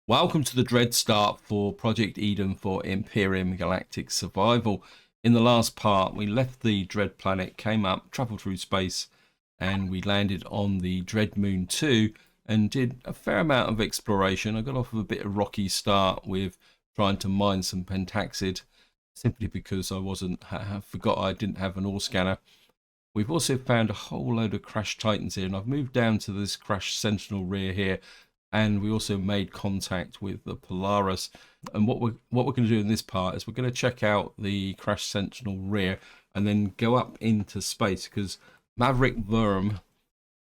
Welcome to the dread start for Project Eden for Empyrion Galactic Survival. In the last part, we left the dread planet, came up, travelled through space, and we landed on the dread moon 2 and did a fair amount of exploration. I got off of a bit of rocky start with trying to mine some pentaxid, simply because I forgot I didn't have an ore scanner. We've also found a whole load of crash titans here, and I've moved down to this crash sentinel rear here. And we also made contact with the Polaris. And what we're going to do in this part is we're going to check out the Crash Sentinel rear and then go up into space, because Maverick Worm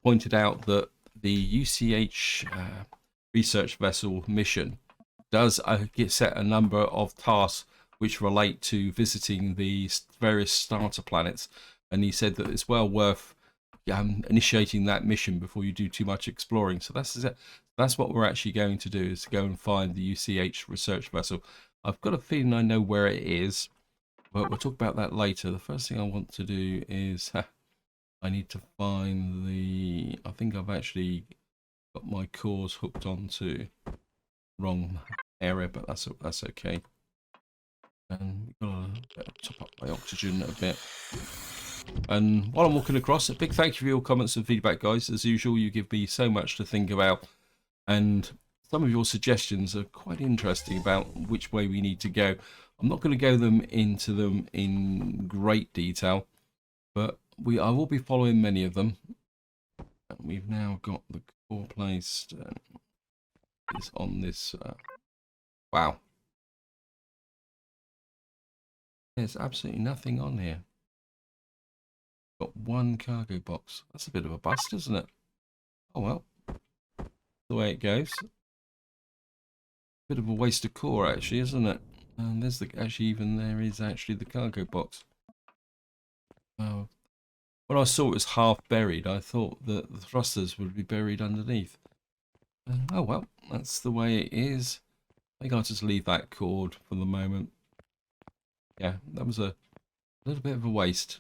pointed out that the UCH research vessel mission does set a number of tasks which relate to visiting the various starter planets. And he said that it's well worth initiating that mission before you do too much exploring. So that's what we're actually going to do, is to go and find the UCH research vessel. I've got a feeling I know where it is, but we'll talk about that later. The first thing I want to do is I need to find the... I think I've actually got my cores hooked onto wrong area, but that's okay. And we've got to top up my oxygen a bit. And while I'm walking across, a big thank you for your comments and feedback, guys. As usual, you give me so much to think about, and some of your suggestions are quite interesting about which way we need to go. I'm not going to go into them in great detail, but I will be following many of them. And we've now got the core placed is on this. Wow, there's absolutely nothing on here. Got one cargo box. That's a bit of a bust, isn't it? Oh well, the way it goes. Bit of a waste of core, actually, isn't it? And there's there is actually the cargo box. When I saw it was half buried, I thought that the thrusters would be buried underneath. Oh well, that's the way it is. I think I'll just leave that cord for the moment. Yeah, that was a little bit of a waste.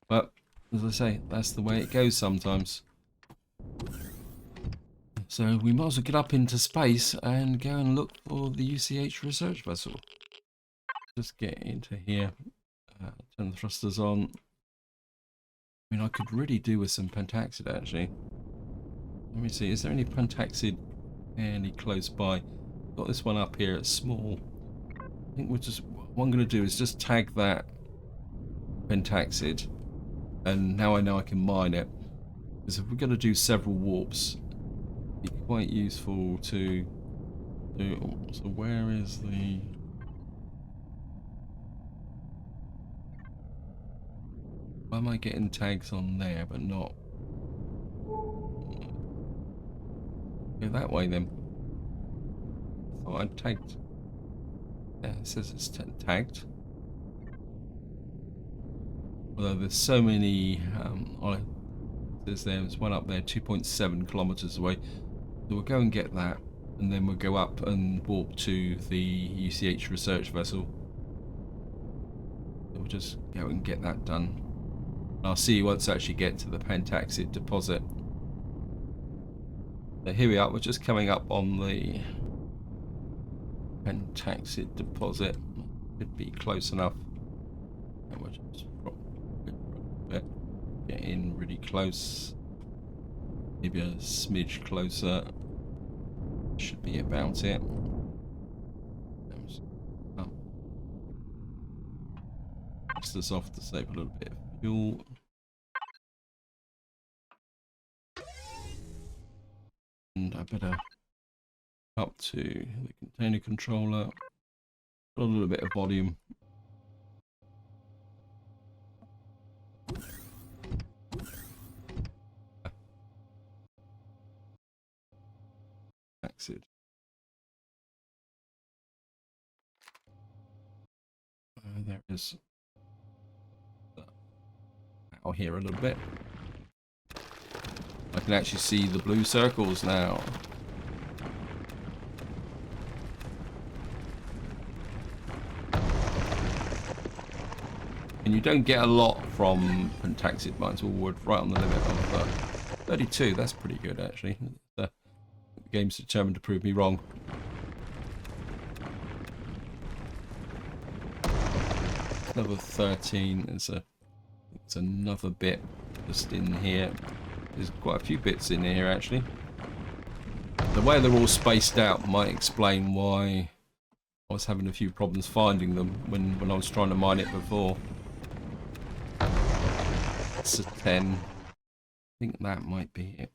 But, as I say, that's the way it goes sometimes. So we might as well get up into space and go and look for the UCH research vessel. Just get into here, turn the thrusters on. I mean, I could really do with some pentaxid, actually. Let me see, is there any pentaxid fairly close by? Got this one up here, it's small. I think what I'm going to do is just tag that pentaxid. And now I know I can mine it, because if we're going to do several warps, it'd be quite useful to do. So where is the... Why am I getting tags on there but not... Go that way then. I thought I'd tagged... Yeah, it says it's tagged. Although there's so many, there's one up there 2.7 kilometers away, so we'll go and get that, and then we'll go up and warp to the UCH research vessel. So we'll just go and get that done. I'll see you once I actually get to the pentaxid deposit. So here we are, we're just coming up on the pentaxid deposit. Should be close enough. And we'll just get in really close, maybe a smidge closer. Should be about it. Press this off to save a little bit of fuel. And I better up to the container controller. Got a little bit of volume. There is out here a little bit. I can actually see the blue circles now. And you don't get a lot from pentaxid mines. We're right on the limit of 32. That's pretty good, actually. game's determined to prove me wrong. Level 13. There's another bit just in here. There's quite a few bits in here actually. The way they're all spaced out might explain why I was having a few problems finding them when I was trying to mine it before. It's a 10. I think that might be it.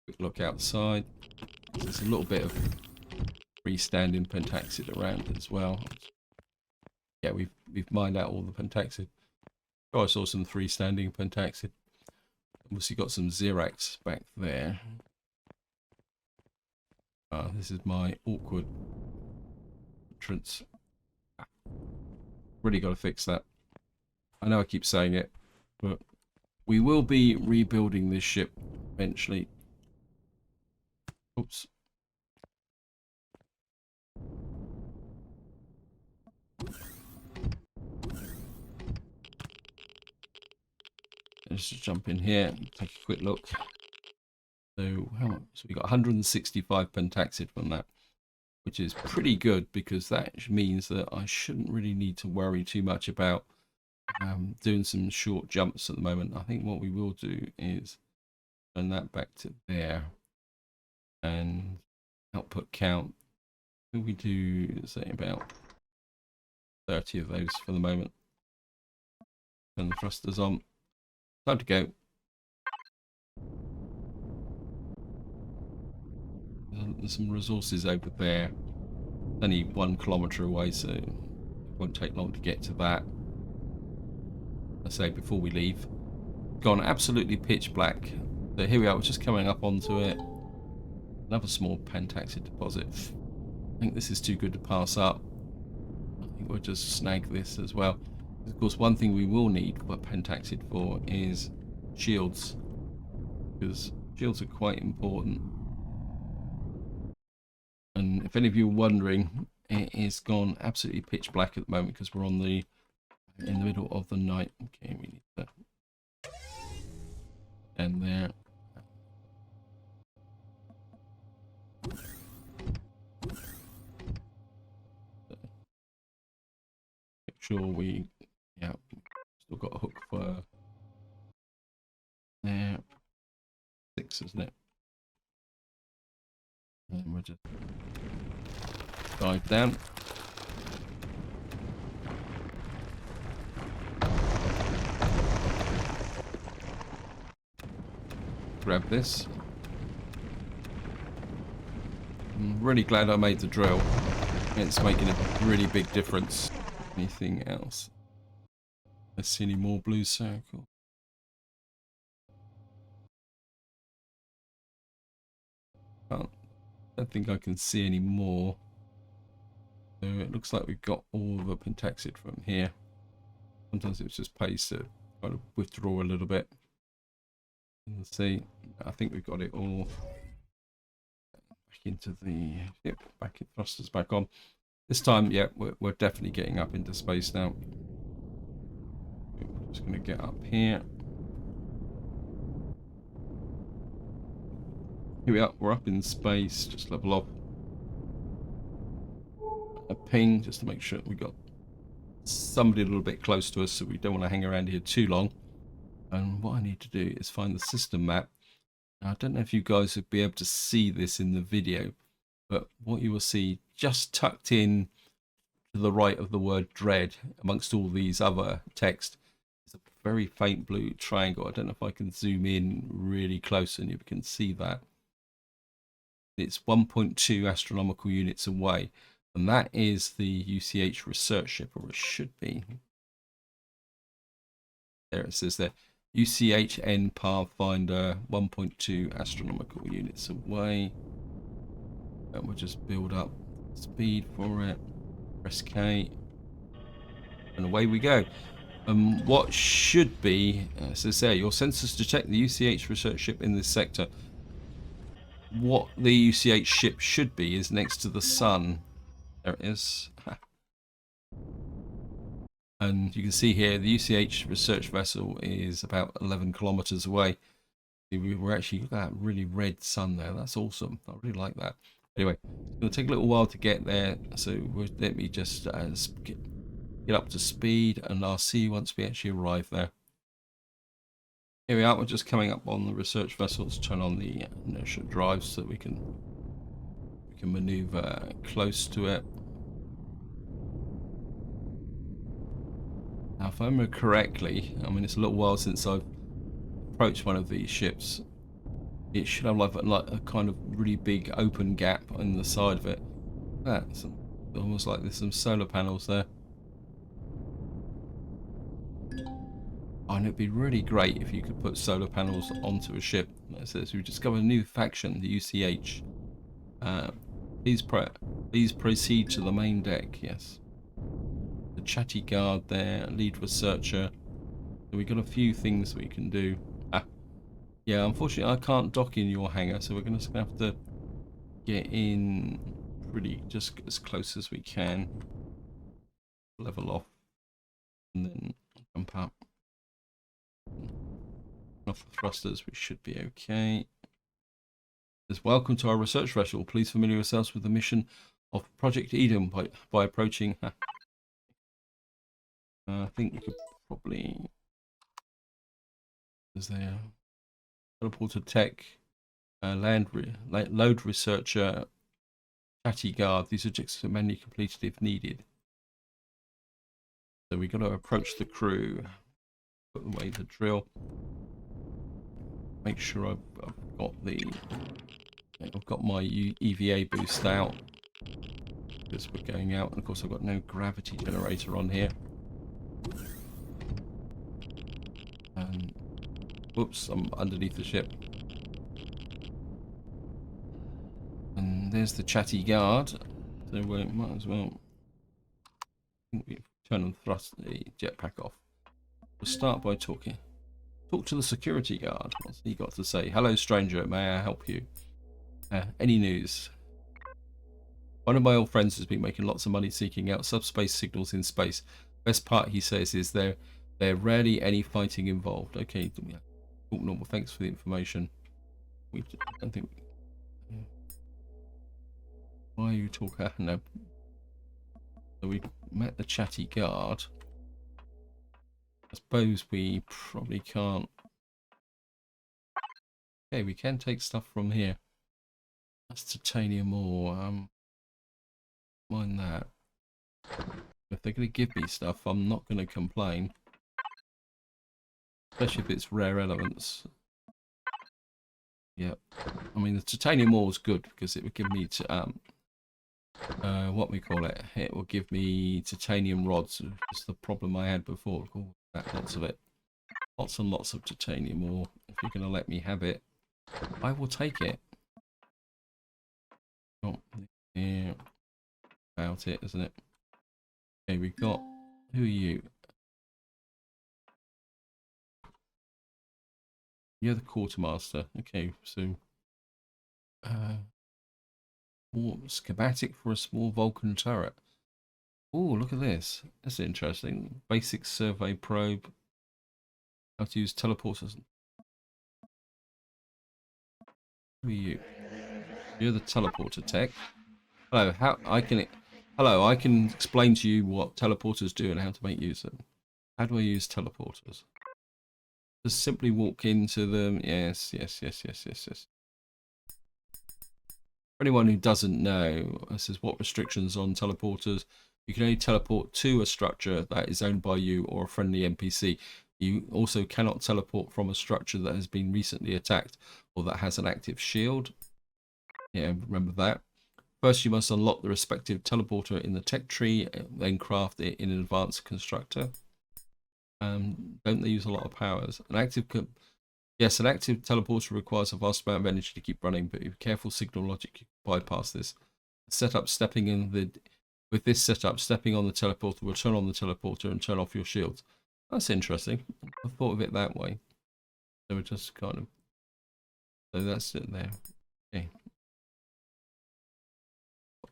Quick look outside. There's a little bit of freestanding pentaxid around as well. Yeah, we've mined out all the pentaxid. Oh, I saw some freestanding pentaxid. Obviously got some Xerax back there. This is my awkward entrance. Really got to fix that. I know I keep saying it, but we will be rebuilding this ship eventually. Oops. Let's just jump in here and take a quick look. So we got 165 pentaxid from that, which is pretty good because that means that I shouldn't really need to worry too much about doing some short jumps at the moment. I think what we will do is turn that back to there and output count. We do say about 30 of those for the moment. Turn the thrusters on. Time to go. There's some resources over there. Only 1 kilometer away, so it won't take long to get to that. I say before we leave. Gone absolutely pitch black. So here we are, we're just coming up onto it. Another small pentaxid deposit. I think this is too good to pass up. I think we'll just snag this as well. Of course, one thing we will need what pentaxid for is shields, because shields are quite important. And if any of you are wondering, it is gone absolutely pitch black at the moment because we're in the middle of the night. Okay, we need that. And there. Make sure we, yeah, still got a hook for there. 6, isn't it? And we'll just dive down. Grab this. I'm really glad I made the drill. It's making a really big difference. Anything else? Let's see any more blue circle. I don't think I can see any more. So it looks like we've got all the pentaxid from here. Sometimes it just pays to kind of withdraw a little bit. Let's see. I think we've got it all back into the yep, back in thrusters back on. This time, yeah, we're definitely getting up into space now. We're just going to get up here. Here we are. We're up in space. Just level off. A ping just to make sure we got somebody a little bit close to us, so we don't want to hang around here too long. And what I need to do is find the system map. Now, I don't know if you guys would be able to see this in the video, but what you will see just tucked in to the right of the word dread amongst all these other text is a very faint blue triangle. I don't know if I can zoom in really close and you can see that. It's 1.2 astronomical units away, and that is the UCH research ship, or it should be. There it says there. UCHN Pathfinder, 1.2 astronomical units away. And we'll just build up speed for it. Press K. And away we go. What should be, says there, your sensors detect the UCH research ship in this sector. what the UCH ship should be is next to the sun. There it is. And you can see here the UCH research vessel is about 11 kilometers away. We're actually, look at that really red sun there. That's awesome. I really like that. Anyway, it's going to take a little while to get there. So let me just get up to speed, and I'll see you once we actually arrive there. Here we are. We're just coming up on the research vessel. Let's turn on the inertia drive so that we can maneuver close to it. Now, if I remember correctly, I mean, it's a little while since I've approached one of these ships. It should have like a kind of really big open gap on the side of it. That's almost like there's some solar panels there. Oh, and it'd be really great if you could put solar panels onto a ship. It says we discovered a new faction, the UCH. Please proceed to the main deck. Yes. The chatty guard there, lead researcher. So we got a few things we can do. Yeah, unfortunately I can't dock in your hangar, so we're going to have to get in pretty just as close as we can. Level off and then jump up. Off the thrusters, we should be okay. It says, welcome to our research vessel. Please familiar yourselves with the mission of Project Eden by approaching. I think we could probably. Is there teleporter tech, load researcher, chatty guard? These objectives are manually completed if needed. So we got to approach the crew. Put away the drill. Make sure I've got my EVA boost out because we're going out, and of course I've got no gravity generator on here. And whoops, I'm underneath the ship. And there's the chatty guard. So we might as well turn and thrust the jetpack off. We'll start by talking. Talk to the security guard. What's he got to say? Hello, stranger. May I help you? Any news? One of my old friends has been making lots of money seeking out subspace signals in space. Best part, he says, is there rarely any fighting involved. Okay, talk normal. Thanks for the information. I don't think. Why are you talking? No. So we met the chatty guard. I suppose we probably can't. Okay, we can take stuff from here. That's titanium ore. Mind that. If they're going to give me stuff, I'm not going to complain. Especially if it's rare elements. Yep. I mean, the titanium ore is good because it would give me what we call it. It will give me titanium rods. It's the problem I had before. Lots of it. Lots and lots of titanium ore. If you're going to let me have it, I will take it. Oh, yeah. About it, isn't it? Okay, we've got. Who are you? You're the quartermaster. Okay, so. Schematic for a small Vulcan turret. Oh, look at this. That's interesting. Basic survey probe. How to use teleporters. Who are you? You're the teleporter tech. Hello, Hello, I can explain to you what teleporters do and how to make use of them. How do I use teleporters? Just simply walk into them. Yes. For anyone who doesn't know, this is what restrictions on teleporters. You can only teleport to a structure that is owned by you or a friendly NPC. You also cannot teleport from a structure that has been recently attacked or that has an active shield. Yeah, remember that. First, you must unlock the respective teleporter in the tech tree, then craft it in an advanced constructor. Don't they use a lot of powers? An active teleporter requires a vast amount of energy to keep running, but with careful signal logic, you can bypass this. With this setup, stepping on the teleporter will turn on the teleporter and turn off your shields. That's interesting. I thought of it that way. So we're just kind of. So that's it there. Okay.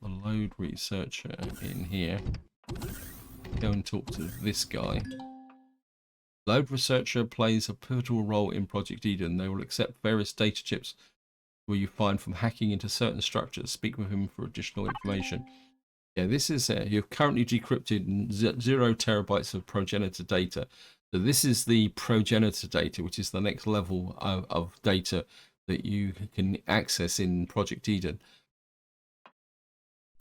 the load researcher in here. Go and talk to this guy. Load researcher plays a pivotal role in Project Eden. They will accept various data chips where you find from hacking into certain structures. Speak with him for additional information. Yeah, this is you've currently decrypted 0 terabytes of progenitor data. So this is the progenitor data, which is the next level of data that you can access in Project Eden.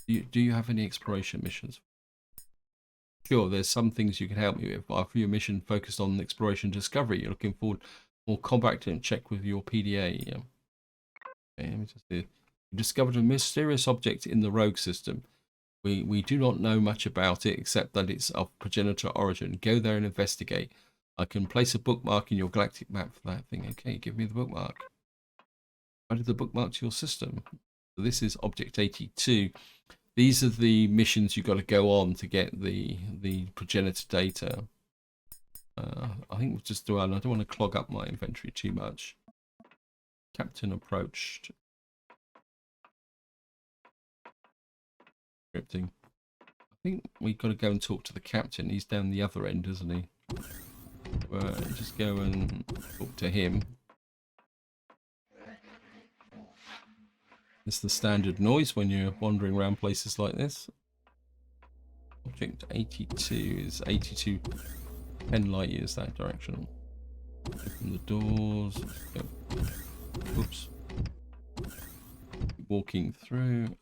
Do you have any exploration missions? Sure, there's some things you can help me with. But for your mission focused on exploration discovery, you're looking forward more compact and check with your PDA. Yeah. Okay, let me just see. You discovered a mysterious object in the rogue system. We do not know much about it except that it's of progenitor origin. Go there and investigate. I can place a bookmark in your galactic map for that thing. Okay, give me the bookmark. Added the bookmark to your system. So this is Object 82. These are the missions you've got to go on to get the progenitor data. I think we'll just do it. I don't want to clog up my inventory too much. Captain approached. Scripting. I think we've got to go and talk to the captain. He's down the other end, isn't he? Just go and talk to him. It's the standard noise when you're wandering around places like this. Object 82 is 82 10 light years that direction. Open the doors. Go. Oops. Keep walking through.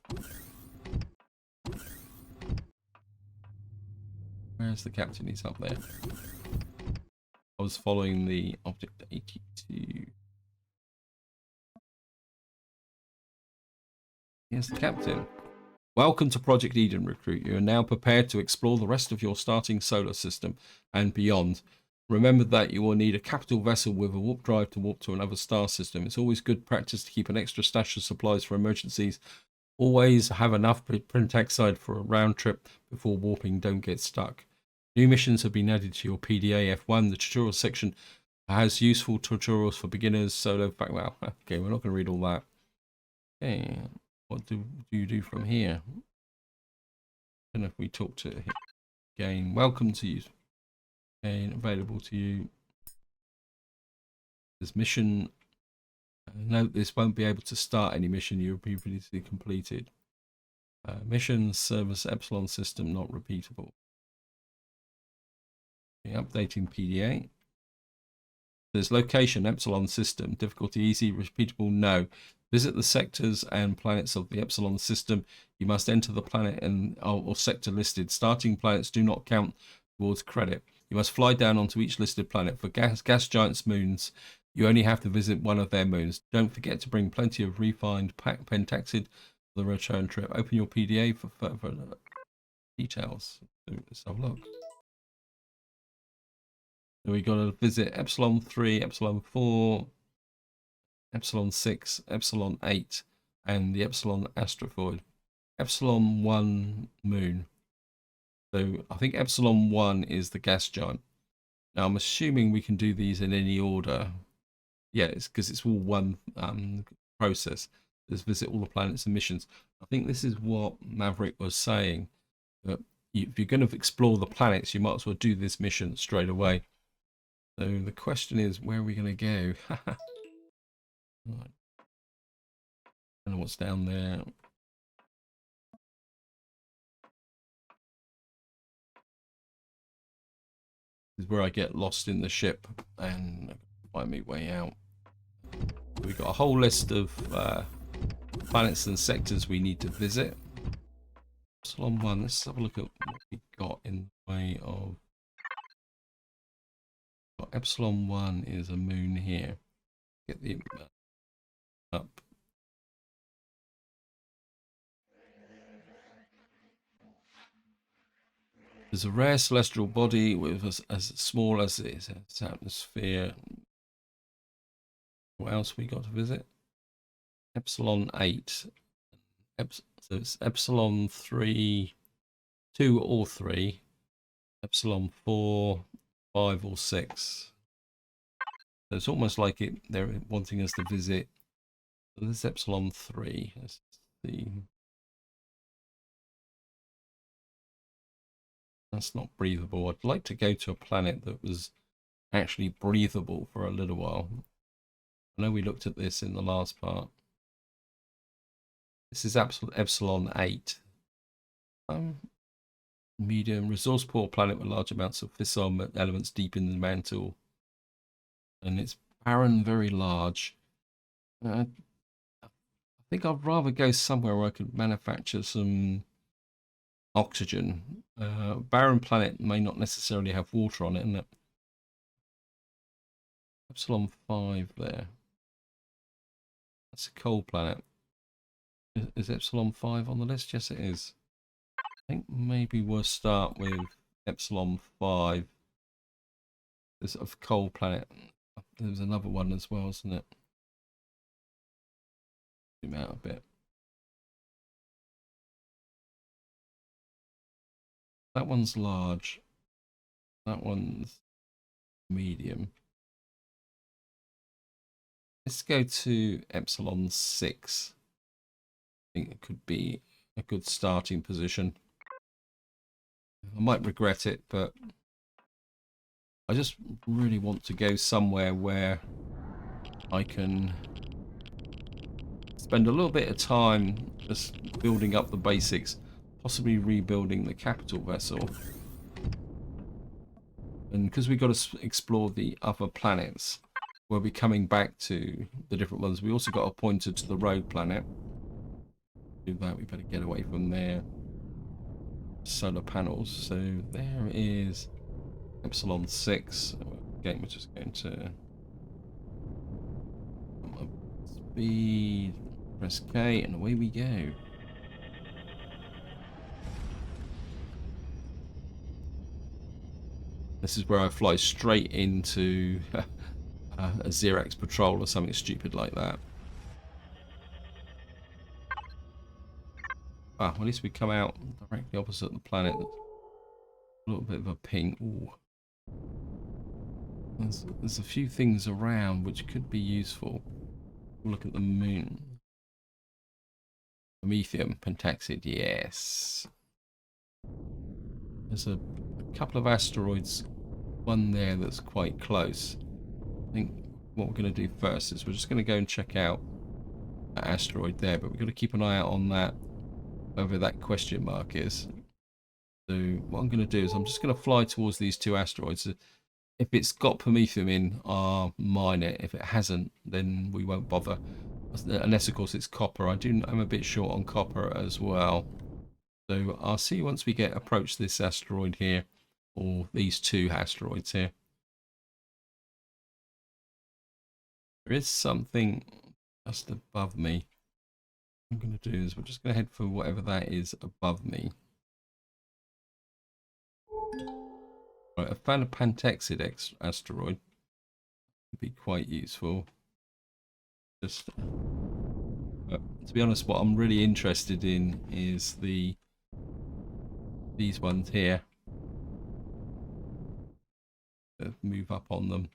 Where's the captain? He's up there. I was following the Object 82. Here's the captain. Welcome to Project Eden, recruit. You are now prepared to explore the rest of your starting solar system and beyond. Remember that you will need a capital vessel with a warp drive to warp to another star system. It's always good practice to keep an extra stash of supplies for emergencies. Always have enough pentaxid for a round trip before warping. Don't get stuck. New missions have been added to your PDA F1. The tutorial section has useful tutorials for beginners. Solo fact. Well, okay, we're not going to read all that. Okay, what do you do from here? And if we talk to him again, welcome to you. Again, available to you. This mission. Note this won't be able to start any mission you have previously completed. Mission service Epsilon system not repeatable. Updating PDA. There's location Epsilon system. Difficulty easy, repeatable no. Visit the sectors and planets of the Epsilon system. You must enter the planet and or sector listed. Starting planets do not count towards credit. You must fly down onto each listed planet. For gas giants moons, you only have to visit one of their moons. Don't forget to bring plenty of refined pentaxid for the return trip. Open your PDA for further details. Let's have a look. So we got to visit Epsilon 3, Epsilon 4, Epsilon 6, Epsilon 8, and the Epsilon asteroid. Epsilon 1 moon. So I think Epsilon 1 is the gas giant. Now I'm assuming we can do these in any order. Yeah, it's because it's all one process. Let's visit all the planets and missions. I think this is what Maverick was saying. That if you're going to explore the planets, you might as well do this mission straight away. So the question is, where are we going to go? Right. I don't know what's down there. This is where I get lost in the ship and find my way out. We've got a whole list of planets and sectors we need to visit. Epsilon 1, let's have a look at what we got in the way of... Epsilon 1 is a moon here. Get the up. There's a rare celestial body with as small as its atmosphere. What else we got to visit? Epsilon 8. So it's Epsilon 3, 2 or 3. Epsilon 4, 5 or 6. So it's almost like they're wanting us to visit. So this is Epsilon 3. Let's see. That's not breathable. I'd like to go to a planet that was actually breathable for a little while. I know we looked at this in the last part. This is Epsilon 8. Medium, resource poor planet with large amounts of fissile elements deep in the mantle. And it's barren, very large. I think I'd rather go somewhere where I could manufacture some oxygen. Barren planet may not necessarily have water on it, isn't it? Epsilon 5 there. That's a cold planet. Is Epsilon 5 on the list? Yes, it is. I think maybe we'll start with Epsilon 5. There's a cold planet. There's another one as well, isn't it? Zoom out a bit. That one's large. That one's medium. Let's go to Epsilon 6. I think it could be a good starting position. I might regret it, but I just really want to go somewhere where I can spend a little bit of time just building up the basics, possibly rebuilding the capital vessel. And because we've got to explore the other planets, we'll be coming back to the different ones. We also got a pointer to the rogue planet. Do that, we better get away from their solar panels. So there is Epsilon 6. Again, we're just going to speed, press K, and away we go. This is where I fly straight into a Xerax patrol or something stupid like that. Ah, well, at least we come out directly opposite the planet. A little bit of a ping. Ooh. There's a few things around which could be useful. Look at the moon. Promethium, pentaxid, yes. There's a couple of asteroids, one there that's quite close. I think what we're going to do first is we're just going to go and check out that asteroid there, but we've got to keep an eye out on that, wherever that question mark is. So what I'm going to do is I'm just going to fly towards these two asteroids. If it's got promethium in, I'll mine it. If it hasn't, then we won't bother. Unless, of course, it's copper. I'm a bit short on copper as well. So I'll see you once we approach this asteroid here, or these two asteroids here. There is something just above me. What I'm going to do is we're just going to head for whatever that is above me. Right, I found a pentaxid asteroid. Could be quite useful. Just to be honest, what I'm really interested in is these ones here. Move up on them.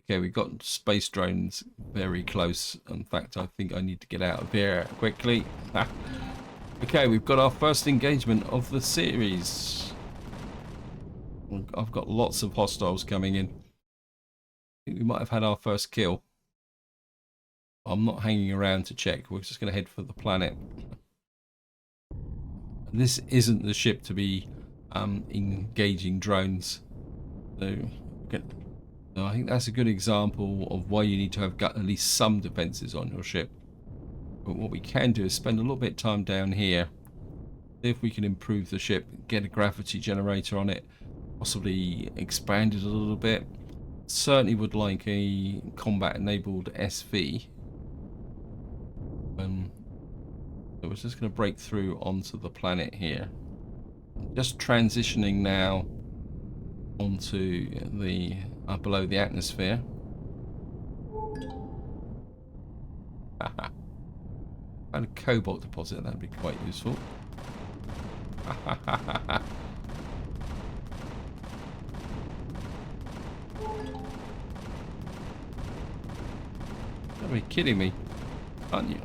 Okay, we've got space drones very close. In fact, I think I need to get out of here quickly. Okay, we've got our first engagement of the series. I've got lots of hostiles coming in. I think we might have had our first kill. I'm not hanging around to check. We're just going to head for the planet. And this isn't the ship to be engaging drones. So I think that's a good example of why you need to have got at least some defenses on your ship. But what we can do is spend a little bit of time down here, see if we can improve the ship, get a gravity generator on it, possibly expand it a little bit. Certainly would like a combat enabled SV. So we're just going to break through onto the planet here. Just transitioning now onto the below the atmosphere. Found a cobalt deposit, that'd be quite useful. You're kidding me, aren't you?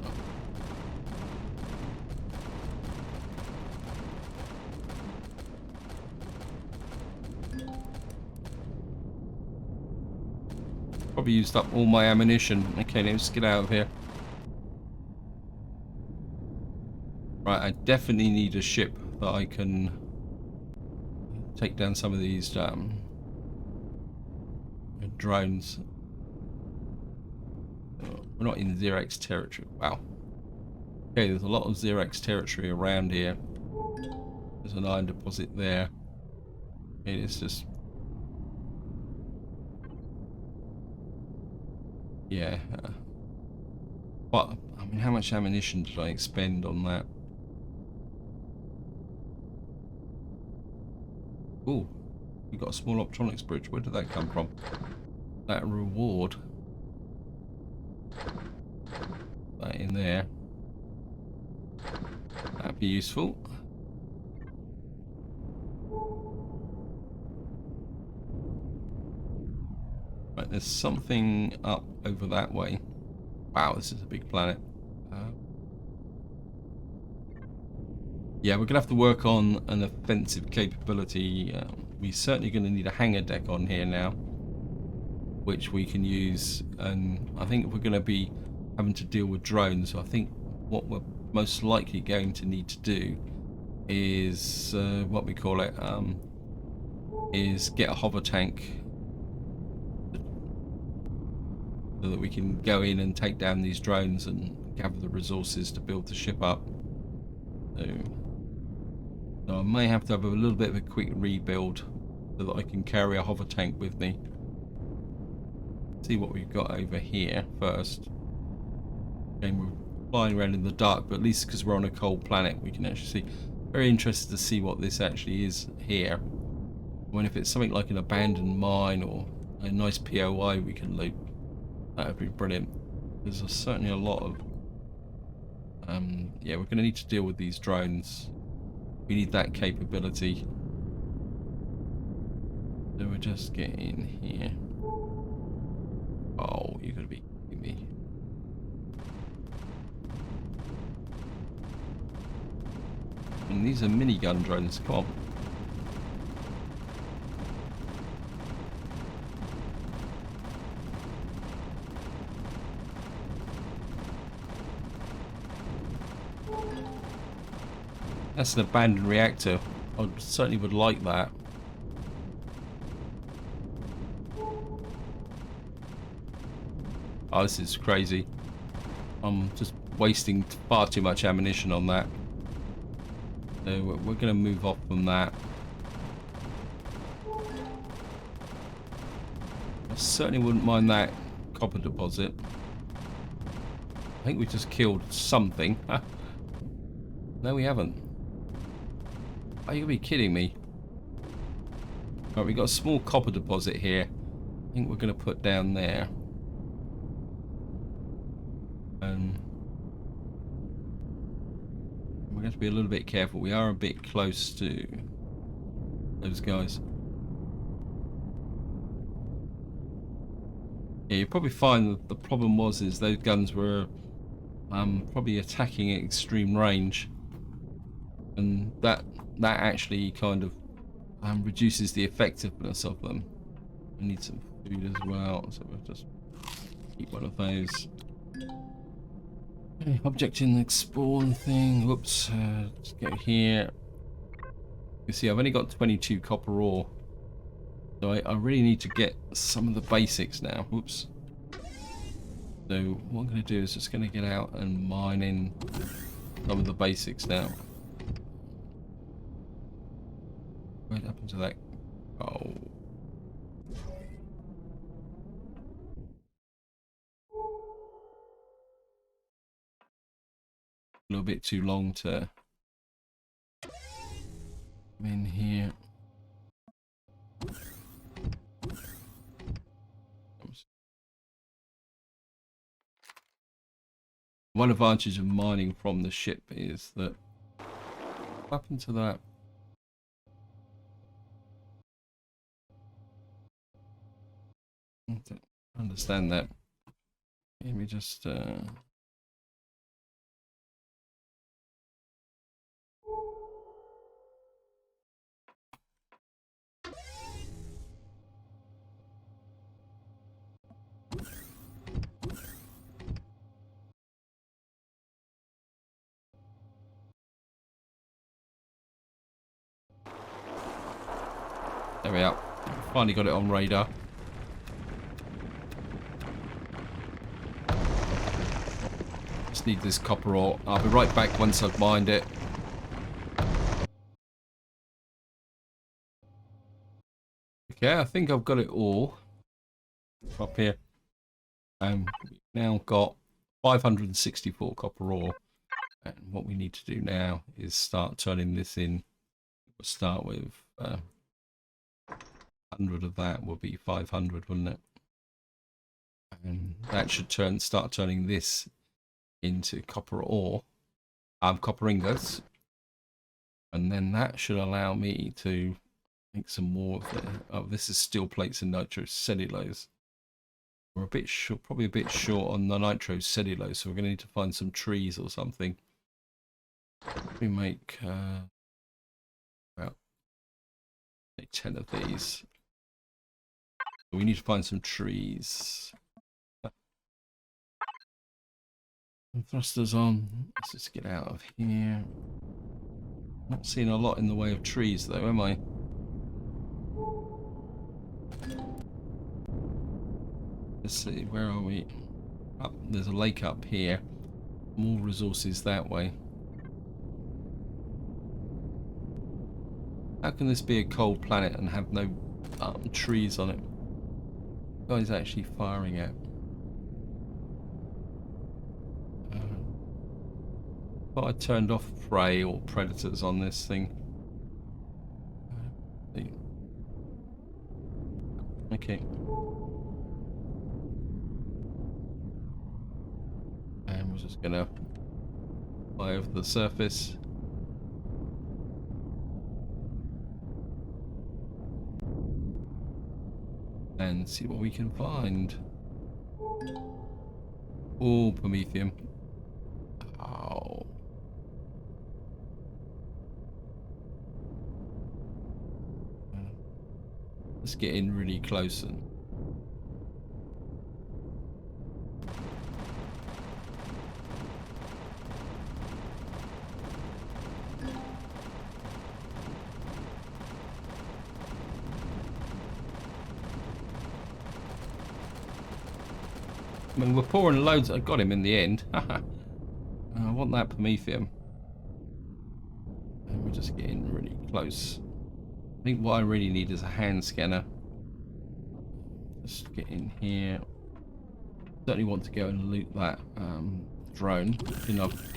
probably used up all my ammunition. Okay, let's get out of here. Right, I definitely need a ship that I can take down some of these drones. We're not in Xerox territory. Wow. Okay, there's a lot of Xerox territory around here. There's an iron deposit there. Okay, it's just... yeah. But, I mean, how much ammunition did I expend on that? Oh, we got a small optronics bridge. Where did that come from? That reward. That in there. That'd be useful. Right, there's something up over that way. Wow, this is a big planet. Yeah, we're gonna have to work on an offensive capability. We're certainly going to need a hangar deck on here now, which we can use. And I think if we're going to be having to deal with drones, I think what we're most likely going to need to do is what we call it is get a hover tank so that we can go in and take down these drones and gather the resources to build the ship up. So I may have to have a little bit of a quick rebuild so that I can carry a hover tank with me. See what we've got over here first. Okay, we're flying around in the dark, but at least because we're on a cold planet we can actually see. Very interested to see what this actually is here. I mean, if it's something like an abandoned mine or a nice POI we can loot, that would be brilliant. There's certainly a lot of yeah, we're going to need to deal with these drones. We need that capability. So we're just getting here. Oh, you're going to be kidding me. And these are minigun drones. Come on. That's an abandoned reactor. I certainly would like that. Oh, this is crazy. I'm just wasting far too much ammunition on that. So we're going to move off from that. I certainly wouldn't mind that copper deposit. I think we just killed something. No, we haven't. Are you going to be kidding me? Right, we've got a small copper deposit here. I think we're going to put down there. We're going to be a little bit careful. We are a bit close to those guys. Yeah, you probably find that the problem was those guns were probably attacking at extreme range, and that actually kind of reduces the effectiveness of them. We need some food as well, so we'll just keep one of those. Okay, object in the spawn thing. Whoops, let's go here. You see, I've only got 22 copper ore, so I really need to get some of the basics now. Whoops. So what I'm going to do is just going to get out and mine in some of the basics now. What happened to that? Oh. A little bit too long to come in here. One advantage of mining from the ship is that what happened to that? I don't understand that. Let me just There we are. Finally got it on radar. Just need this copper ore. I'll be right back once I've mined it. Okay, I think I've got it all up here. We've now got 564 copper ore. And what we need to do now is start turning this in. We'll start with 100 of that will be 500, wouldn't it? And that should start turning this into copper ore, copper ingots, and then that should allow me to make some more of it. Oh, this is steel plates and nitrocellulose. We're a bit short, probably a bit short on the nitrocellulose, so we're going to need to find some trees or something. We make about 10 of these. We need to find some trees. And thrusters on. Let's just get out of here. Not seeing a lot in the way of trees though, am I? Let's see, where are we? Up, there's a lake up here. More resources that way. How can this be a cold planet and have no trees on it? The guy's actually firing at. Thought I turned off prey or predators on this thing. Okay. And we're just gonna fly over the surface. And see what we can find. Oh, Promethium. Oh. Let's get in really close and I mean, we're pouring loads. I got him in the end. I want that Promethium. And we're just getting really close. I think what I really need is a hand scanner. Just get in here. Certainly want to go and loot that drone. I think I've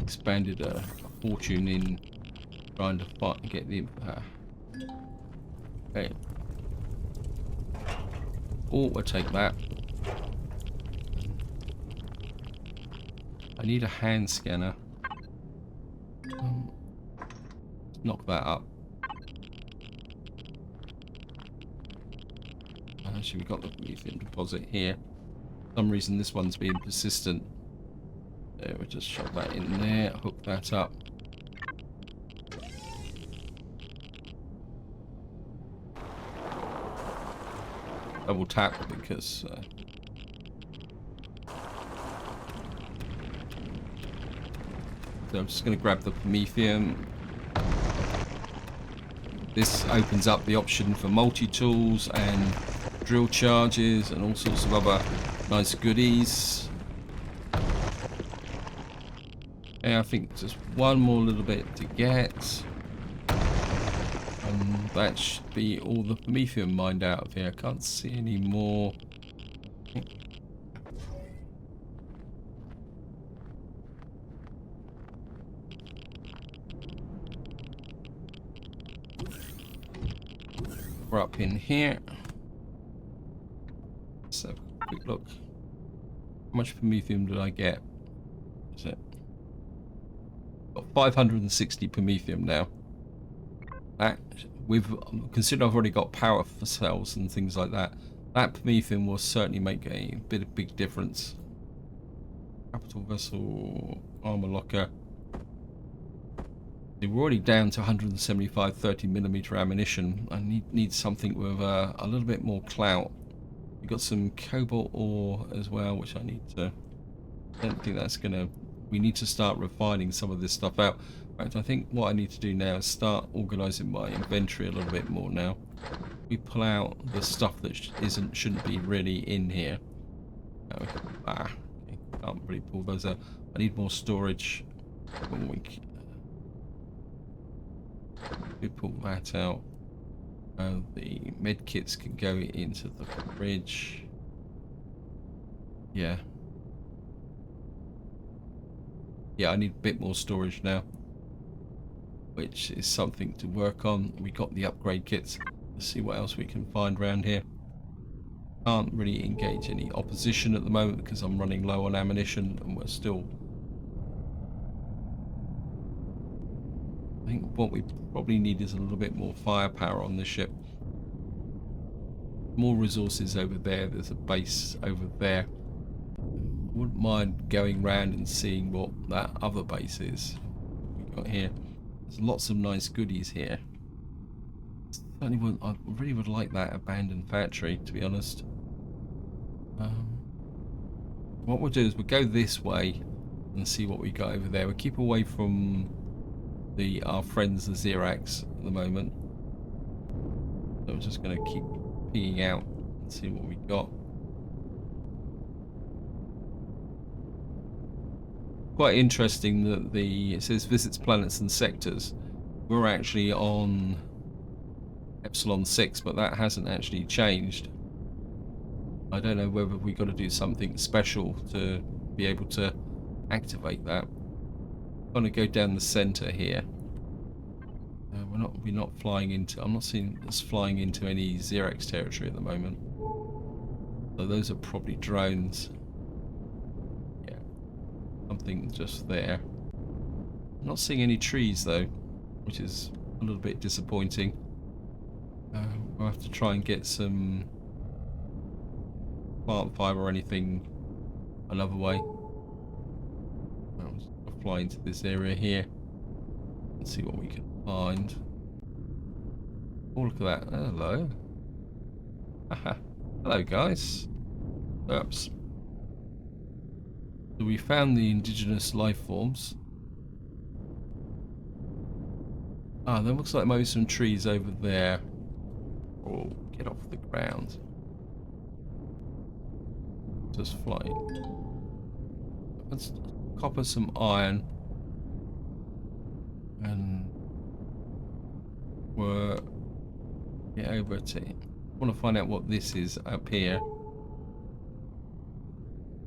expanded a fortune in trying to get the. Okay. Oh, we'll take that. I need a hand scanner. Knock that up. Actually, we've got the lithium deposit here. For some reason, this one's being persistent. There, we'll just shove that in there, hook that up. Double tap because so I'm just going to grab the Promethium. This opens up the option for multi-tools and drill charges and all sorts of other nice goodies. Yeah, I think just one more little bit to get. And that should be all the Promethium mined out of here. I can't see any more. We're up in here. Let's have a quick look. How much Promethium did I get? Is it? Got 560 Promethium now. That consider I've already got power for cells and things like that. That Promethium will certainly make a big difference. Capital vessel, armor locker. We're already down to 175 30mm ammunition. I need something with a little bit more clout. We've got some cobalt ore as well, which I need to. I don't think that's gonna. We need to start refining some of this stuff out. Right, I think what I need to do now is start organising my inventory a little bit more now. We pull out the stuff that shouldn't be really in here. Okay, can't really pull those out. I need more storage. We pull that out. The med kits can go into the fridge. Yeah. Yeah, I need a bit more storage now, which is something to work on. We got the upgrade kits. Let's see what else we can find around here. Can't really engage any opposition at the moment because I'm running low on ammunition, and we're still... I think what we probably need is a little bit more firepower on this ship. More resources over there. There's a base over there. I wouldn't mind going round and seeing what that other base is we got here. There's lots of nice goodies here. I really would like that abandoned factory, to be honest. What we'll do is we'll go this way and see what we got over there. We'll keep away from our friends the Xerax at the moment. So we're just going to keep peeing out and see what we got. Quite interesting that it says visits planets and sectors. We're actually on Epsilon 6, but that hasn't actually changed. I don't know whether we got to do something special to be able to activate that. I'm going to go down the center here. We're not flying into... I'm not seeing us flying into any Xerax territory at the moment. So those are probably drones. Yeah, something just there. I'm not seeing any trees though, which is a little bit disappointing. We'll have to try and get some plant fiber or anything another way. I'll fly into this area here and see what we can find. Oh, look at that. Hello. Hello, guys. Oops. So we found the indigenous life forms. Ah, there looks like maybe some trees over there. Oh, get off the ground. Just flying. Let's copper some iron. And we're get over to... I want to find out what this is up here.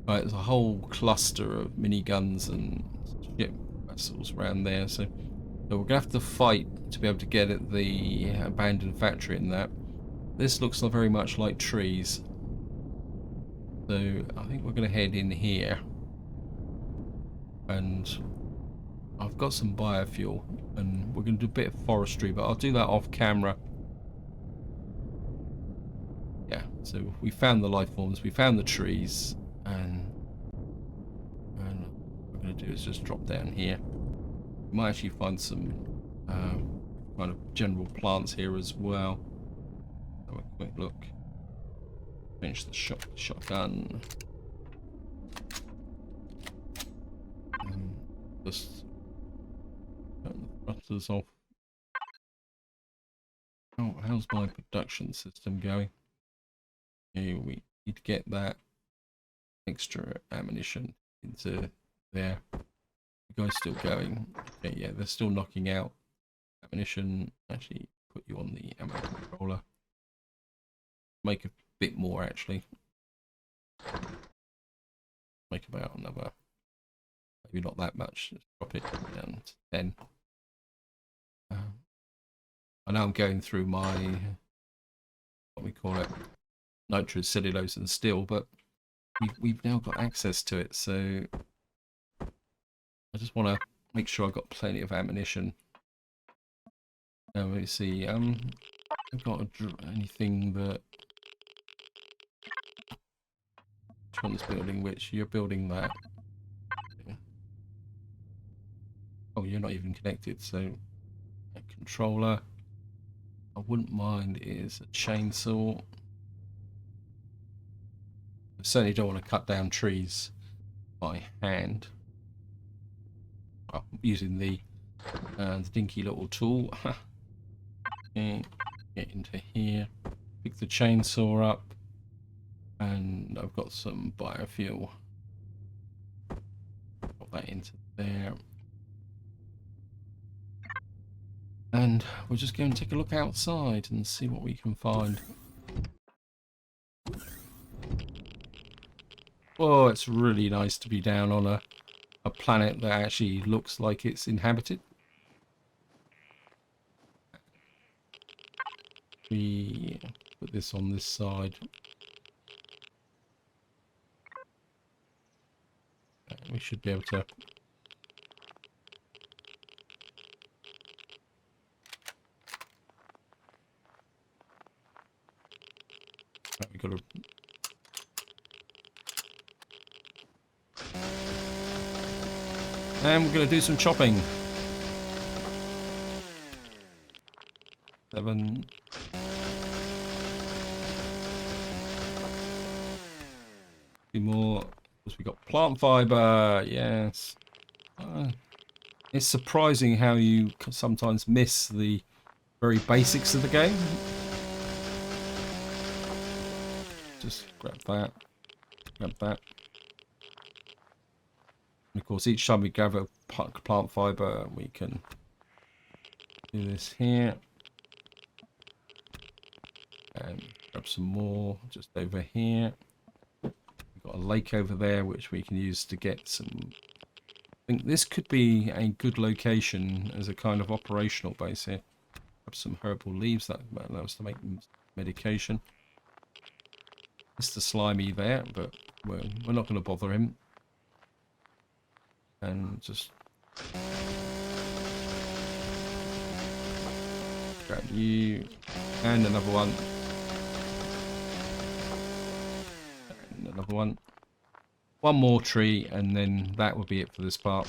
Right, there's a whole cluster of miniguns and ship vessels around there, so we're gonna have to fight to be able to get at the abandoned factory in that. This looks very much like trees, so I think we're gonna head in here. And I've got some biofuel, and we're gonna do a bit of forestry, but I'll do that off camera. Yeah, so we found the life forms, we found the trees, and what we're going to do is just drop down here. We might actually find some kind of general plants here as well. Have a quick look. Finish the shotgun. And just turn the thrusters off. Oh, how's my production system going? Here we need to get that extra ammunition into there. You guys still going? Okay, yeah, they're still knocking out ammunition. Actually, put you on the ammo controller. Make a bit more actually. Make about another, maybe not that much. Just drop it down to 10. I know I'm going through my, what we call it, nitrous, cellulose and steel, but we've now got access to it, so I just want to make sure I've got plenty of ammunition. Now let me see, I've got anything that... Which one's building which? You're building that. Yeah. Oh, you're not even connected, so a controller. I wouldn't mind is a chainsaw. I certainly don't want to cut down trees by hand. Well, using the And the dinky little tool. Okay, get into here. Pick the chainsaw up. And I've got some biofuel. Put that into there. And we'll just go and take a look outside and see what we can find. Oh, it's really nice to be down on a planet that actually looks like it's inhabited. We put this on this side. We should be able to... We've got to... And we're going to do some chopping. 7. Few more. Because we got plant fiber. Yes. It's surprising how you sometimes miss the very basics of the game. Just grab that. Grab that. And of course, each time we gather plant fiber, we can do this here. And grab some more just over here. We've got a lake over there, which we can use to get some... I think this could be a good location as a kind of operational base here. Grab some herbal leaves, that allows us to make medication. Mr. Slimy there, but we're not going to bother him. And just grab you and another one and another one. One more tree, and then that will be it for this part.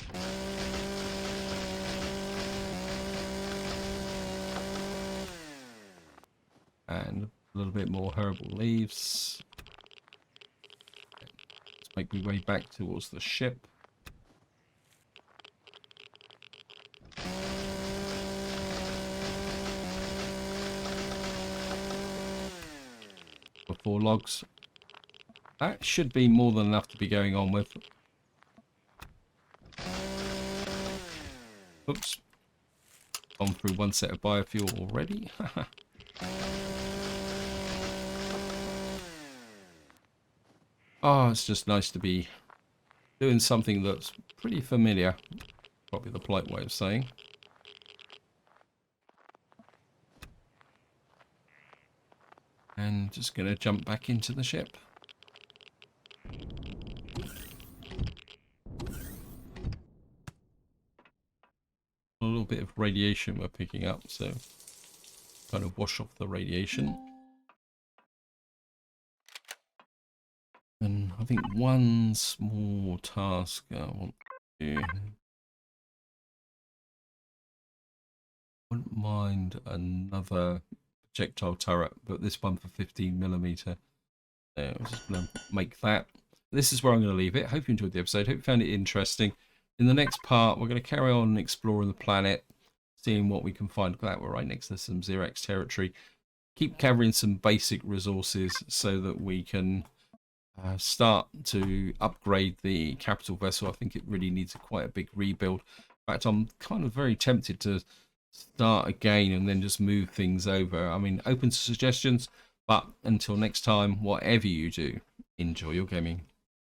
And a little bit more herbal leaves. Let's make my way back towards the ship. For 4 logs. That should be more than enough to be going on with. Oops. Gone through one set of biofuel already. Oh, it's just nice to be doing something that's pretty familiar. Probably the polite way of saying. And just going to jump back into the ship. A little bit of radiation we're picking up, so kind of wash off the radiation. And I think one small task I want to do. Wouldn't mind another projectile turret, but this one for 15mm. So I'm just going to make that. This is where I'm going to leave it. Hope you enjoyed the episode. Hope you found it interesting. In the next part, we're going to carry on exploring the planet, seeing what we can find. Look at that, we're right next to some Xerax territory. Keep gathering some basic resources so that we can start to upgrade the capital vessel. I think it really needs quite a big rebuild. In fact, I'm kind of very tempted to start again and then just move things over. I mean, open to suggestions, but until next time, whatever you do, enjoy your gaming.